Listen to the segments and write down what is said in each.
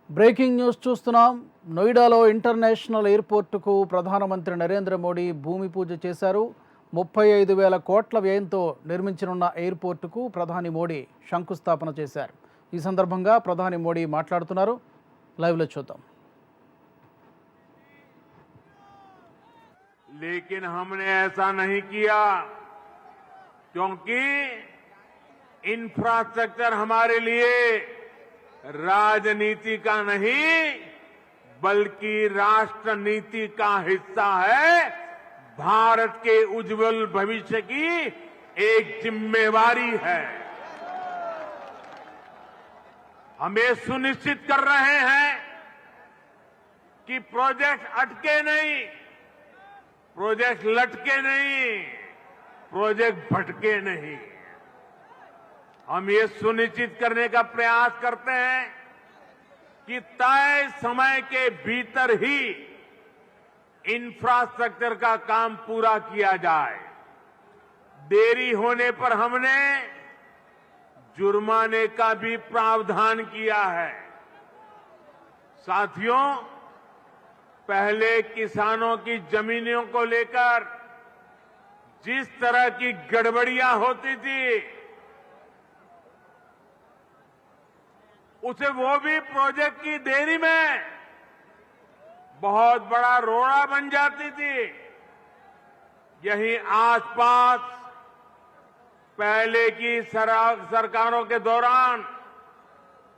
Breaking news చూస్తున్నాం. నోయిడాలో international ఎయిర్పోర్టుకు ప్రధానమంత్రి నరేంద్ర మోడీ భూమి పూజ చేశారు. 35,000 కోట్ల వ్యయంతో నిర్మించనున్న ఎయిర్పోర్టుకు ప్రధాని మోడీ శంకుస్థాపన చేశారు. ఈ సందర్భంగా ప్రధాని మోడీ మాట్లాడుతున్నారు. లైవ్లో చూద్దాం. लेकिन हमने ऐसा नहीं किया क्योंकि इंफ्रास्ट्रक्चर हमारे लिए राजनीति का नहीं बल्कि राष्ट्र नीति का हिस्सा है। भारत के उज्जवल भविष्य की एक जिम्मेवारी है। हम ये सुनिश्चित कर रहे हैं कि प्रोजेक्ट अटके नहीं, प्रोजेक्ट लटके नहीं, प्रोजेक्ट भटके नहीं। हम ये सुनिश्चित करने का प्रयास करते हैं कि तय समय के भीतर ही इंफ्रास्ट्रक्चर का काम पूरा किया जाए। देरी होने पर हमने जुर्माने का भी प्रावधान किया है। साथियों, पहले किसानों की जमीनों को लेकर जिस तरह की गड़बड़ियां होती थी उसे वो भी प्रोजेक्ट की देरी में बहुत बड़ा रोड़ा बन जाती थी। यही आसपास पहले की सरकारों के दौरान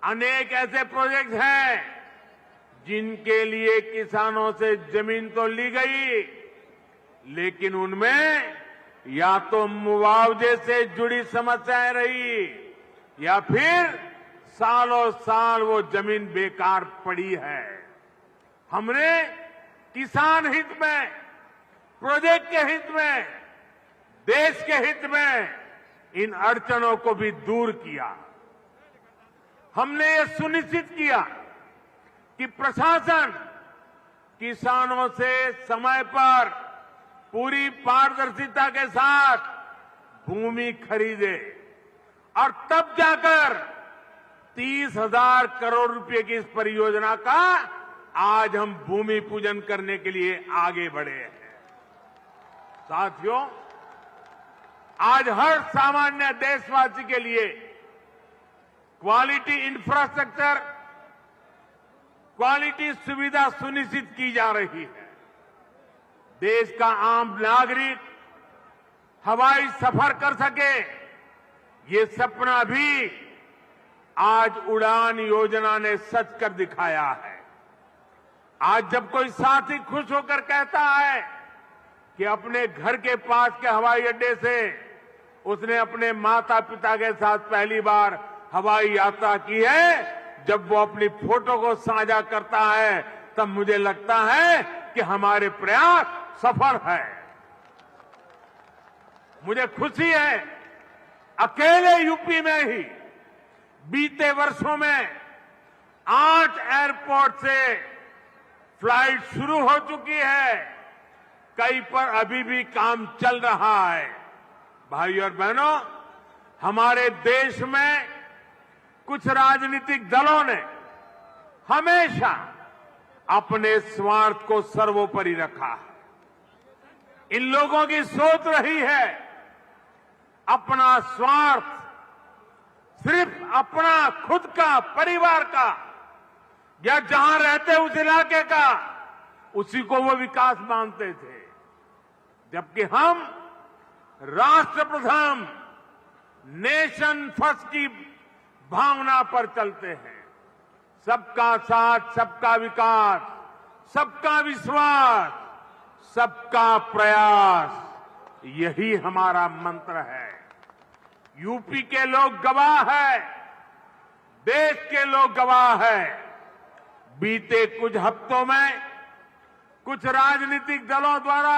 अनेक ऐसे प्रोजेक्ट हैं जिनके लिए किसानों से जमीन तो ली गई, लेकिन उनमें या तो मुआवजे से जुड़ी समस्याएं रही या फिर सालों साल वो जमीन बेकार पड़ी है। हमने किसान हित में, प्रोजेक्ट के हित में, देश के हित में इन अड़चनों को भी दूर किया। हमने ये सुनिश्चित किया कि प्रशासन किसानों से समय पर पूरी पारदर्शिता के साथ भूमि खरीदे और तब जाकर 30,000 करोड़ रुपए की इस परियोजना का आज हम भूमि पूजन करने के लिए आगे बढ़े हैं। साथियों, आज हर सामान्य देशवासी के लिए क्वालिटी इंफ्रास्ट्रक्चर, क्वालिटी सुविधा सुनिश्चित की जा रही है। देश का आम नागरिक हवाई सफर कर सके, ये सपना भी आज उड़ान योजना ने सच कर दिखाया है। आज जब कोई साथी खुश होकर कहता है कि अपने घर के पास के हवाई अड्डे से उसने अपने माता पिता के साथ पहली बार हवाई यात्रा की है, जब वो अपनी फोटो को साझा करता है तब मुझे लगता है कि हमारे प्रयास सफल है। मुझे खुशी है, अकेले यूपी में ही बीते वर्षों में 8 एयरपोर्ट से फ्लाइट शुरू हो चुकी है। कई पर अभी भी काम चल रहा है। भाइयों और बहनों, हमारे देश में कुछ राजनीतिक दलों ने हमेशा अपने स्वार्थ को सर्वोपरि रखा है। इन लोगों की सोच रही है अपना स्वार्थ, सिर्फ अपना खुद का, परिवार का या जहां रहते उस इलाके का, उसी को वो विकास मानते थे। जबकि हम राष्ट्र प्रथम, नेशन फर्स्ट की भावना पर चलते हैं। सबका साथ, सबका विकास, सबका विश्वास, सबका प्रयास, यही हमारा मंत्र है। यूपी के लोग गवाह हैं, देश के लोग गवाह हैं। बीते कुछ हफ्तों में कुछ राजनीतिक दलों द्वारा